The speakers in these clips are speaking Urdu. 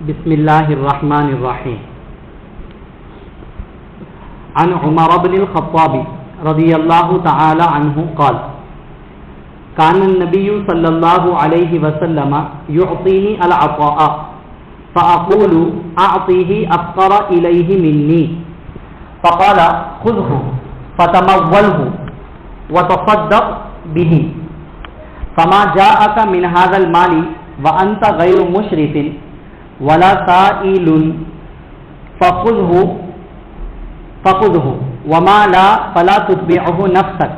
بسم الله الرحمن الرحيم. عن عمر بن الخطاب رضي الله تعالى عنه قال: كان النبي صلى الله عليه وسلم يعطيني العطاء فأقول أعطيه أفقر إليه مني، فقال: خذه فتموله وتصدق به، فما جاءك من هذا المال وأنت غير مشرف ولا سائل فخذه وما لا فلا تتبعه نفسك.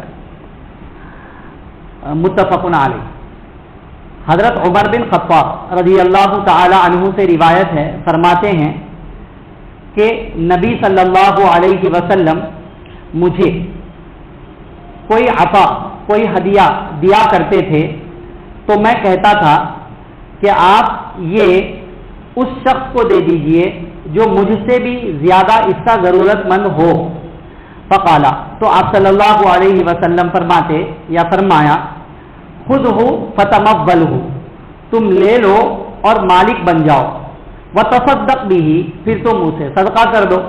متفق علیہ. حضرت عمر بن خطاب رضی اللہ تعالی عنہ سے روایت ہے، فرماتے ہیں کہ نبی صلی اللہ علیہ وسلم مجھے کوئی عطا، کوئی ہدیہ دیا کرتے تھے تو میں کہتا تھا کہ آپ یہ اس شخص کو دے دیجئے جو مجھ سے بھی زیادہ اس کا ضرورت مند ہو. فقالا، تو آپ صلی اللہ علیہ وسلم فرماتے یا فرمایا: خود ہو فتمول ہو، تم لے لو اور مالک بن جاؤ. وتصدق بھی، پھر تم اسے صدقہ کر دو.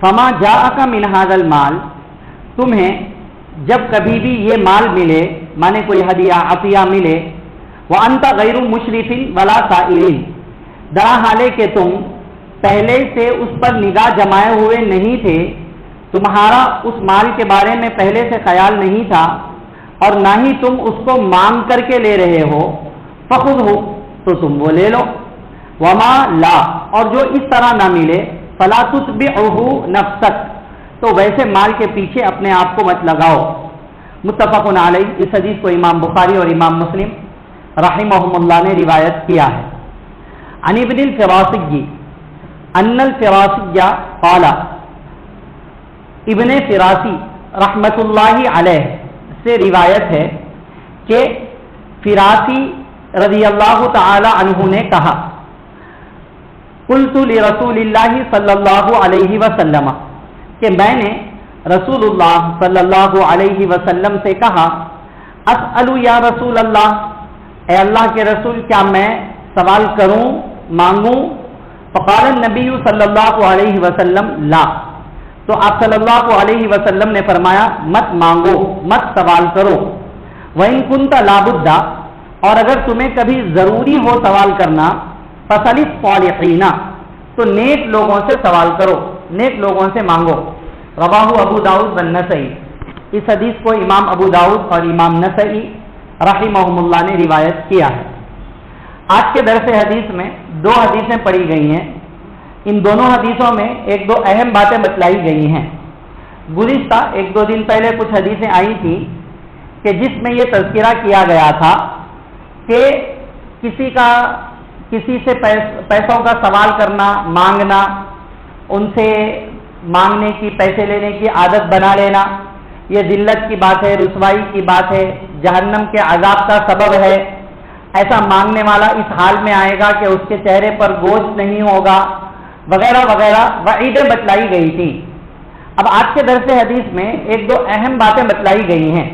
فما جاءک من ھذا المال، تمہیں جب کبھی بھی یہ مال ملے، مانے کوئی ہدیہ عطیہ ملے، وانت غیر مشرف ولا سائل، درحالے کہ تم پہلے سے اس پر نگاہ جمائے ہوئے نہیں تھے، تمہارا اس مال کے بارے میں پہلے سے خیال نہیں تھا اور نہ ہی تم اس کو مانگ کر کے لے رہے ہو، فخذہ، تو تم وہ لے لو. وما لا، اور جو اس طرح نہ ملے، فلا تتبعہ نفسک، تو ویسے مال کے پیچھے اپنے آپ کو مت لگاؤ. متفق علیہ. اس حدیث کو امام بخاری اور امام مسلم رحمہم اللہ نے روایت کیا ہے. عن ابن الفراسی ان الفراسی قال، ابن فراسی رحمت اللہ علیہ سے روایت ہے کہ فراسی رضی اللہ تعالی عنہ نے کہا: قلت لرسول اللہ صلی اللہ علیہ وسلم، کہ میں نے رسول اللہ صلی اللہ علیہ وسلم سے کہا: اسأل یا رسول اللہ، اے اللہ کے رسول کیا میں سوال کروں، مانگوں؟ فقال النبی صلی اللہ علیہ وسلم لا، تو آپ صلی اللہ علیہ وسلم نے فرمایا مت مانگو، مت سوال کرو. وَإِن كُنْتَ لَا بُدَّ، اور اگر تمہیں کبھی ضروری ہو سوال کرنا، فَسَلِ الصَّالِحِينَ، تو نیک لوگوں سے سوال کرو، نیک لوگوں سے مانگو. رواہ ابو داؤد والنسائی. اس حدیث کو امام ابو داؤد اور امام نسائی رحمہم اللہ نے روایت کیا ہے. آج کے درس حدیث میں دو حدیثیں پڑھی گئی ہیں. ان دونوں حدیثوں میں ایک دو اہم باتیں بتلائی گئی ہیں. گزشتہ ایک دو دن پہلے کچھ حدیثیں آئی تھیں کہ جس میں یہ تذکرہ کیا گیا تھا کہ کسی سے پیسوں کا سوال کرنا، مانگنا، ان سے مانگنے کی، پیسے لینے کی عادت بنا لینا، یہ ذلت کی بات ہے، رسوائی کی بات ہے، جہنم کے عذاب کا سبب ہے. ایسا مانگنے والا اس حال میں آئے گا کہ اس کے چہرے پر گوشت نہیں ہوگا، وغیرہ وغیرہ وعیدیں بتلائی گئی تھی. اب آج کے درس حدیث میں ایک دو اہم باتیں بتلائی گئی ہیں.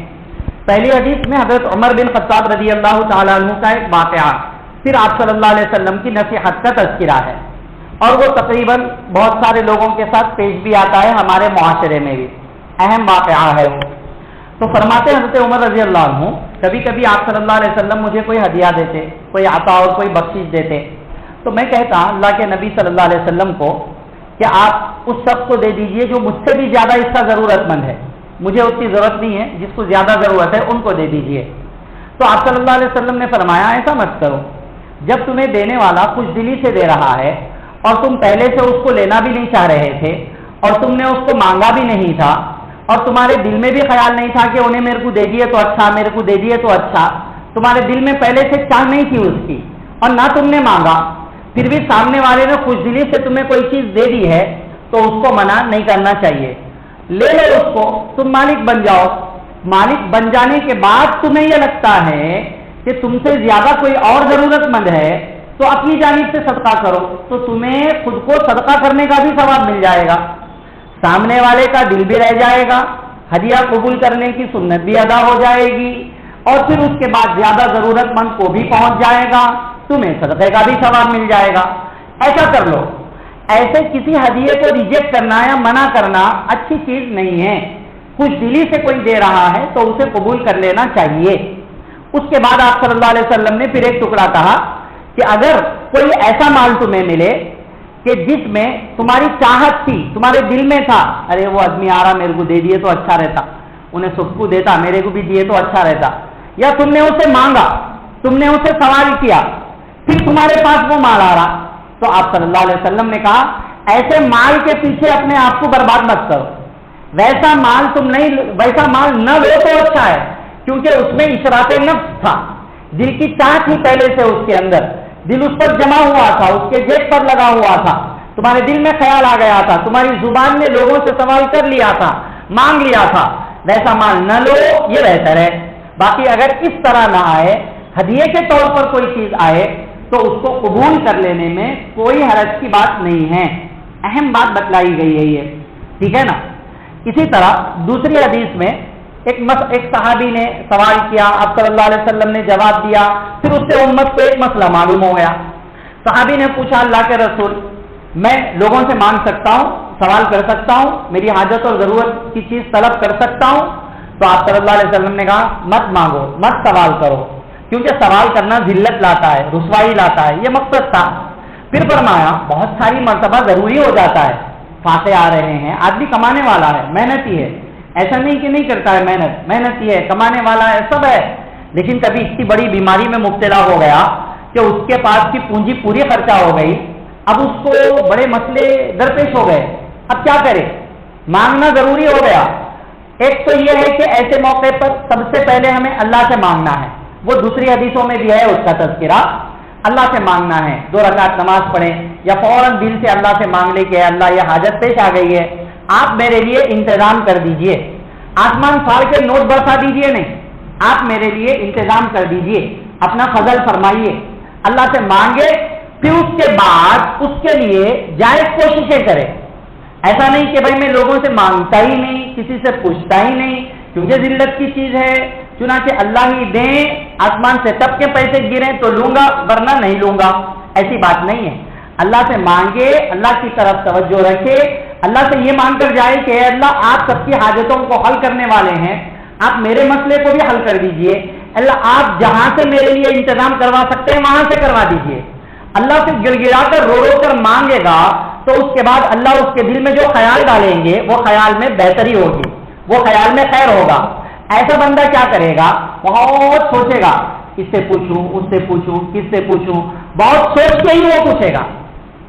پہلی حدیث میں حضرت عمر بن خطاب رضی اللہ تعالیٰ عنہ کا ایک واقعہ، پھر آپ صلی اللہ علیہ وسلم کی نصیحت کا تذکرہ ہے، اور وہ تقریباً بہت سارے لوگوں کے ساتھ پیش بھی آتا ہے، ہمارے معاشرے میں بھی اہم واقعہ ہے وہ. تو فرماتے حضرت عمر رضی اللہ عنہ، کبھی کبھی آپ صلی اللہ علیہ وسلم مجھے کوئی ہدیہ دیتے، کوئی عطا اور کوئی بخشش دیتے، تو میں کہتا اللہ کے نبی صلی اللہ علیہ وسلم کو کہ آپ اس شخص کو دے دیجئے جو مجھ سے بھی زیادہ اس کا ضرورت مند ہے، مجھے اس کی ضرورت نہیں ہے، جس کو زیادہ ضرورت ہے ان کو دے دیجئے. تو آپ صلی اللہ علیہ وسلم نے فرمایا ایسا مت کرو. جب تمہیں دینے والا خوش دلی سے دے رہا ہے اور تم پہلے سے اس کو لینا بھی نہیں چاہ رہے تھے اور تم نے اس کو مانگا بھی نہیں تھا اور تمہارے دل میں بھی خیال نہیں تھا کہ انہیں میرے کو دے دیے تو اچھا، میرے کو دے دیے تو اچھا، تمہارے دل میں پہلے سے چاہ نہیں تھی اس کی اور نہ تم نے مانگا، پھر بھی سامنے والے نے خوش دلی سے تمہیں کوئی چیز دے دی ہے تو اس کو منع نہیں کرنا چاہیے. لے لو اس کو، تم مالک بن جاؤ. مالک بن جانے کے بعد تمہیں یہ لگتا ہے کہ تم سے زیادہ کوئی اور ضرورت مند ہے تو اپنی جانب سے صدقہ کرو، تو تمہیں خود کو صدقہ کرنے کا بھی ثواب مل جائے گا، سامنے والے کا دل بھی رہ جائے گا، ہدیہ قبول کرنے کی سنت بھی ادا ہو جائے گی، اور پھر اس کے بعد زیادہ ضرورت مند کو بھی پہنچ جائے گا، تمہیں صدقے کا بھی ثواب مل جائے گا. ایسا کر لو. ایسے کسی ہدیے کو ریجیکٹ کرنا یا منع کرنا اچھی چیز نہیں ہے. کچھ دلی سے کوئی دے رہا ہے تو اسے قبول کر لینا چاہیے. اس کے بعد آپ صلی اللہ علیہ وسلم نے پھر ایک ٹکڑا کہا کہ اگر کوئی ایسا مال تمہیں ملے کہ جس میں تمہاری چاہت تھی, تمہارے دل میں تھا, ارے وہ آدمی آ رہا میرے کو دے دیے تو اچھا رہتا, انہیں سب کو دیتا میرے کو بھی دیے تو اچھا رہتا, یا تم نے اسے مانگا, تم نے اسے سوال کیا, پھر تمہارے پاس وہ مال آ رہا, تو آپ صلی اللہ علیہ وسلم نے کہا ایسے مال کے پیچھے اپنے آپ کو برباد مت کرو. ویسا مال نہ لو تو اچھا ہے, کیونکہ اس میں اشراف نفس تھا, دل کی چاہت ہی پہلے سے اس کے اندر, دل اس پر جمع ہوا تھا, اس کے جیب پر لگا ہوا تھا, تمہارے دل میں خیال آ گیا تھا, تمہاری زبان نے لوگوں سے سوال کر لیا تھا, مانگ لیا تھا. ویسا مال نہ لو, یہ بہتر ہے. باقی اگر اس طرح نہ آئے, ہدیے کے طور پر کوئی چیز آئے تو اس کو قبول کر لینے میں کوئی حرج کی بات نہیں ہے. اہم بات بتلائی گئی ہے یہ, ٹھیک ہے نا. اسی طرح دوسری حدیث میں ایک صحابی نے سوال کیا, آپ صلی اللہ علیہ وسلم نے جواب دیا, پھر اس سے امت کو ایک مسئلہ معلوم ہو گیا. صحابی نے پوچھا اللہ کے رسول, میں لوگوں سے مانگ سکتا ہوں, سوال کر سکتا ہوں, میری حاجت اور ضرورت کی چیز طلب کر سکتا ہوں؟ تو آپ صلی اللہ علیہ وسلم نے کہا مت مانگو, مت سوال کرو, کیونکہ سوال کرنا ذلت لاتا ہے, رسوائی لاتا ہے, یہ مقصد تھا. پھر فرمایا بہت ساری مرتبہ ضروری ہو جاتا ہے, فاقے آ رہے ہیں, آدمی کمانے والا ہے, محنتی ہے, ایسا نہیں کہ نہیں کرتا ہے, محنتی ہے, کمانے والا ہے, سب ہے, لیکن کبھی اتنی بڑی بیماری میں مبتلا ہو گیا کہ اس کے پاس کی پونجی پوری خرچہ ہو گئی, اب اس کو بڑے مسئلے درپیش ہو گئے, اب کیا کرے؟ مانگنا ضروری ہو گیا. ایک تو یہ ہے کہ ایسے موقع پر سب سے پہلے ہمیں اللہ سے مانگنا ہے, وہ دوسری حدیثوں میں بھی ہے اس کا تذکرہ, اللہ سے مانگنا ہے. 2 رکعت نماز پڑھیں یا فوراً دل سے اللہ سے مانگ لے کہ اللہ یہ حاجت پیش آ گئی ہے, آپ میرے لیے انتظام کر دیجئے, آسمان پھاڑ کے نوٹ برسا دیجئے نہیں, آپ میرے لیے انتظام کر دیجئے, اپنا فضل فرمائیے. اللہ سے مانگے, پھر اس کے بعد اس کے لیے جائز کوششیں کرے. ایسا نہیں کہ بھائی میں لوگوں سے مانگتا ہی نہیں, کسی سے پوچھتا ہی نہیں, کیونکہ ذلت کی چیز ہے, چنانچہ اللہ ہی دیں, آسمان سے تب کے پیسے گریں تو لوں گا ورنہ نہیں لوں گا, ایسی بات نہیں ہے. اللہ سے مانگے, اللہ کی طرف توجہ رکھے, اللہ سے یہ مانگ کر جائے کہ اے اللہ آپ سب کی حاجتوں کو حل کرنے والے ہیں, آپ میرے مسئلے کو بھی حل کر دیجئے. اللہ آپ جہاں سے میرے لیے انتظام کروا سکتے ہیں وہاں سے کروا دیجئے. اللہ سے گڑ گڑا کر رو رو کر مانگے گا تو اس کے بعد اللہ اس کے دل میں جو خیال ڈالیں گے وہ خیال میں بہتری ہوگی, وہ خیال میں خیر ہوگا. ایسا بندہ کیا کرے گا, بہت سوچے گا, اس سے پوچھوں, اس سے پوچھوں, کس سے پوچھوں, بہت سوچ کے ہی وہ پوچھے گا.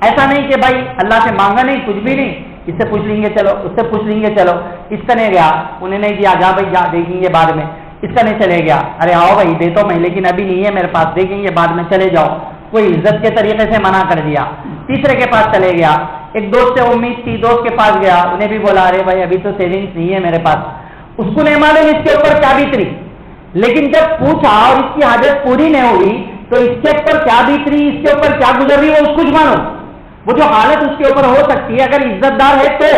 ایسا نہیں کہ بھائی اللہ سے مانگا نہیں, کچھ بھی نہیں, اس سے پوچھ لیں گے چلو, اس سے پوچھ لیں گے چلو, اس کا نہیں گیا, انہیں نہیں دیا, جا بھائی جا دیکھیں گے بعد میں, اس کا نہیں چلے گیا, ارے آؤ بھائی دے تو میں, لیکن ابھی نہیں ہے میرے پاس, دیکھیں گے بعد میں, چلے جاؤ. کوئی عزت کے طریقے سے منع کر دیا. تیسرے کے پاس چلے گیا, ایک دوست سے امید تھی, دوست کے پاس گیا, انہیں بھی بولا ارے بھائی ابھی تو سیونگس نہیں ہے میرے پاس, اس کو نہیں معلوم اس کے اوپر کیا بیت رہی, لیکن جب پوچھا اور اس کی حاجت پوری نہیں ہوئی تو اس کے اوپر کیا بیت رہی, اس کے اوپر کیا گزر رہی, وہ اس کو معلوم. وہ جو حالت اس کے اوپر ہو سکتی ہے اگر عزت دار ہے تو,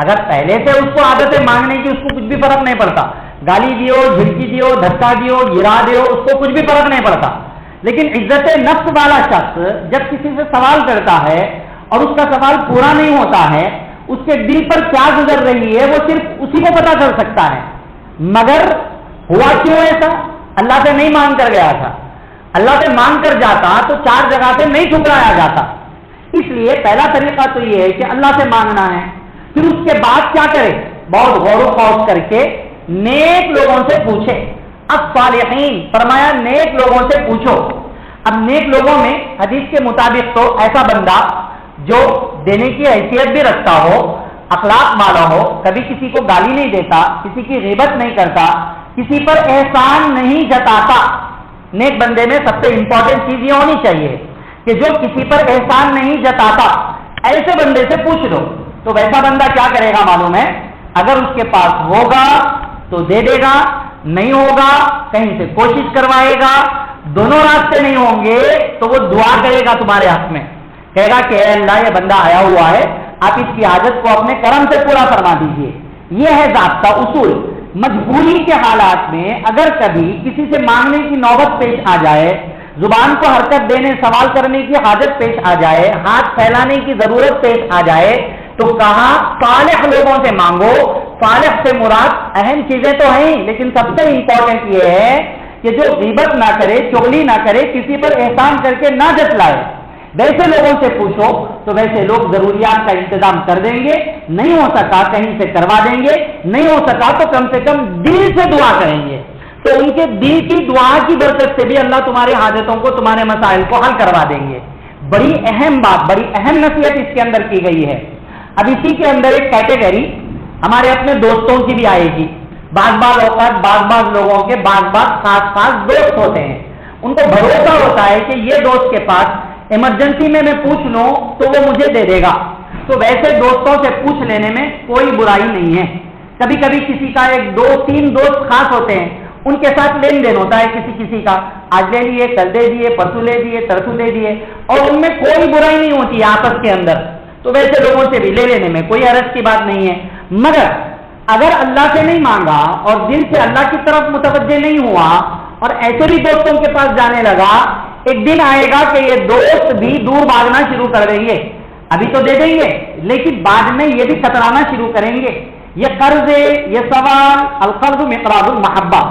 اگر پہلے سے اس کو عادت ہے مانگنے کی, اس کو کچھ بھی فرق نہیں پڑتا, گالی دیو, جھڑکی دیو, دھکا دیو, گرا دیو, اس کو کچھ بھی فرق نہیں پڑتا. لیکن عزت نفس والا شخص جب کسی سے سوال کرتا ہے اور اس کا سوال پورا نہیں ہوتا ہے, اس کے دل پر کیا گزر رہی ہے وہ صرف اسی کو پتا چل سکتا ہے. مگر ہوا کیوں ایسا؟ اللہ سے نہیں مانگ کر گیا تھا. اللہ سے مانگ کر جاتا تو 4 جگہ سے نہیں ٹھکرایا جاتا. اس لیے پہلا طریقہ تو یہ ہے کہ اللہ سے مانگنا ہے. پھر اس کے بعد کیا کرے, بہت غور و خوض کر کے نیک لوگوں سے پوچھے. اب صالحین فرمایا نیک لوگوں سے پوچھو. اب نیک لوگوں میں حدیث کے مطابق تو ایسا بندہ جو دینے کی حیثیت بھی رکھتا ہو, اخلاق والا ہو, کبھی کسی کو گالی نہیں دیتا, کسی کی غیبت نہیں کرتا, کسی پر احسان نہیں جتاتا. نیک بندے میں سب سے امپورٹنٹ چیز یہ ہونی چاہیے کہ جو کسی پر احسان نہیں جتاتا, ایسے بندے سے پوچھ لو. تو ویسا بندہ کیا کرے گا معلوم ہے, اگر اس کے پاس ہوگا تو دے دے گا, نہیں ہوگا کہیں سے کوشش کروائے گا, دونوں راستے نہیں ہوں گے تو وہ دعا کرے گا تمہارے حق میں, کہے گا کہ اے اللہ یہ بندہ آیا ہوا ہے, آپ اس کی حاجت کو اپنے کرم سے پورا فرما دیجئے. یہ ہے ضابطہ اصول. مجبوری کے حالات میں اگر کبھی کسی سے مانگنے کی نوبت پیش آ جائے زبان کو حرکت دینے سوال کرنے کی حاجت پیش آ جائے, ہاتھ پھیلانے کی ضرورت پیش آ جائے, تو کہا صالح لوگوں سے مانگو. صالح سے مراد اہم چیزیں تو ہیں, لیکن سب سے امپورٹنٹ یہ ہے کہ جو غیبت نہ کرے, چغلی نہ کرے, کسی پر احسان کر کے نہ جتلائے. ویسے لوگوں سے پوچھو تو ویسے لوگ ضروریات کا انتظام کر دیں گے, نہیں ہو سکا کہیں سے کروا دیں گے, نہیں ہو سکا تو کم سے کم دل سے دعا کریں گے. تو ان کے دل کی دعا کی برکت سے بھی اللہ تمہاری حاجتوں کو, تمہارے مسائل کو حل کروا دیں گے. بڑی اہم بات, بڑی اہم نصیحت اس کے اندر کی گئی ہے. اب اسی کے اندر ایک کیٹیگری ہمارے اپنے دوستوں کی بھی آئے گی. بعض اوقات بعض لوگوں کے بعض خاص دوست ہوتے ہیں, ان کو بھروسہ ہوتا ہے کہ یہ دوست کے پاس ایمرجنسی میں پوچھ لوں تو وہ مجھے دے دے گا. تو ویسے دوستوں سے پوچھ لینے میں کوئی برائی نہیں ہے. کبھی کبھی کسی کا 1 2 3 دوست خاص ہوتے ہیں, ان کے ساتھ لین دین ہوتا ہے کسی کا, آج لے لیے, کل دے دیے, پرسوں لے دیے, ترسوں دے دیے, اور ان میں کوئی برائی نہیں ہوتی آپس کے اندر. تو ویسے لوگوں سے بھی لے لینے میں کوئی حرج کی بات نہیں ہے. مگر اگر اللہ سے نہیں مانگا اور دل سے اللہ کی طرف متوجہ نہیں ہوا اور ایسے بھی دوستوں کے پاس جانے لگا, ایک دن آئے گا کہ یہ دوست بھی دور بھاگنا شروع کر دیں گے. ابھی تو دے دیں گے, لیکن بعد میں یہ بھی کترانا شروع کریں گے. یہ قرض, یہ سوال, القرض مقراض المحبہ,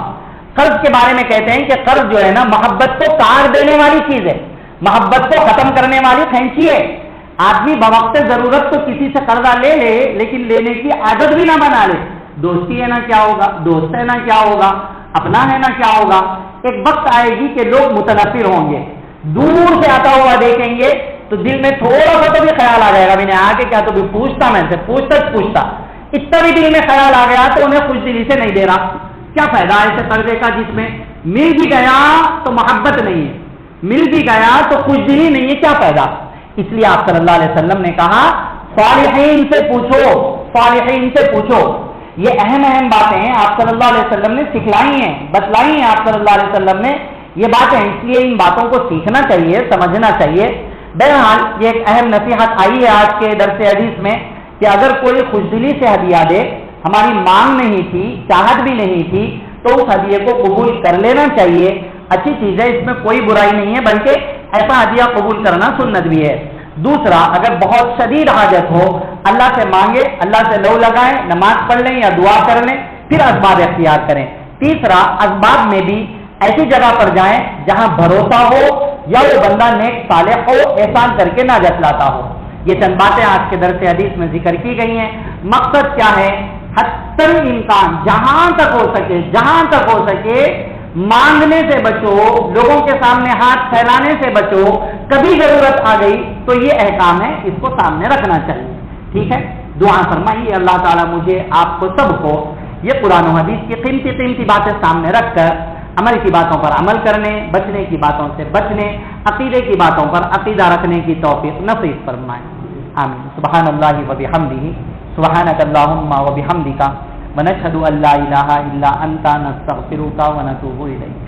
قرض کے بارے میں کہتے ہیں کہ قرض جو ہے نا محبت کو کاٹ دینے والی چیز ہے, محبت کو ختم کرنے والی کھینچی ہے. آدمی بوقت ضرورت تو کسی سے قرضہ لے لے, لیکن لینے کی عادت بھی نہ بنا لے. دوستی ہے نا کیا ہوگا, دوست ہے نا کیا ہوگا, اپنا ہے نا کیا ہوگا. ایک وقت آئے گی کہ لوگ متنفر ہوں گے, دور سے آتا ہوا دیکھیں گے تو دل میں تھوڑا سا تو بھی خیال آ جائے گا, میں نے آ کے کیا تو بھی پوچھتا, میں سے پوچھتا اتنا بھی دل میں خیال آ گیا تو انہیں خوش دلی سے نہیں دے رہا. کیا فائدہ ایسے قرضے کا جس میں مل بھی گیا تو محبت نہیں ہے, مل بھی گیا تو خوش دلی نہیں ہے, کیا فائدہ. اس لیے آپ صلی اللہ علیہ وسلم نے کہا صالحین سے پوچھو, صالحین سے پوچھو. یہ اہم باتیں آپ صلی اللہ علیہ وسلم نے سکھلائی ہیں, بتلائی ہیں آپ صلی اللہ علیہ وسلم نے یہ باتیں, اس لیے ان باتوں کو سیکھنا چاہیے, سمجھنا چاہیے. بہرحال یہ ایک اہم نصیحت آئی ہے آج کے درس حدیث میں کہ اگر کوئی خوشدلی سے ہدیہ دے, ہماری مانگ نہیں تھی, چاہت بھی نہیں تھی, تو اس ہدیے کو قبول کر لینا چاہیے. اچھی چیز ہے, اس میں کوئی برائی نہیں ہے, بلکہ ایسا ہدیہ قبول کرنا سنت بھی ہے. دوسرا, اگر بہت شدید حاجت ہو, اللہ سے مانگے, اللہ سے لو لگائیں, نماز پڑھ لیں یا دعا کر لیں, پھر اسباب اختیار کریں. تیسرا, اسباب میں بھی ایسی جگہ پر جائیں جہاں بھروسہ ہو یا وہ بندہ نیک صالح ہو, احسان کر کے نہ جتلاتا ہو. یہ چند باتیں آج کے درس حدیث میں ذکر کی گئی ہیں. مقصد کیا ہے, حتی امکان جہاں تک ہو سکے مانگنے سے بچو, لوگوں کے سامنے ہاتھ پھیلانے سے بچو. کبھی ضرورت آ گئی تو یہ احکام ہے, اس کو سامنے رکھنا چاہیے. ٹھیک ہے, دعا فرمائیے اللہ تعالیٰ مجھے, آپ کو, سب کو یہ قرآن و حدیث کی قیمتی باتیں سامنے رکھ کر عمل کی باتوں پر عمل کرنے, بچنے کی باتوں سے بچنے, عقیدے کی باتوں پر عقیدہ رکھنے کی توفیق نصیب فرمائے. آمین. سبحان اللہ و بحمدہ, سبحانک اللہم و بحمدک, ونشہد ان لا الہ الا انت, نستغفرک ونتوب الیک.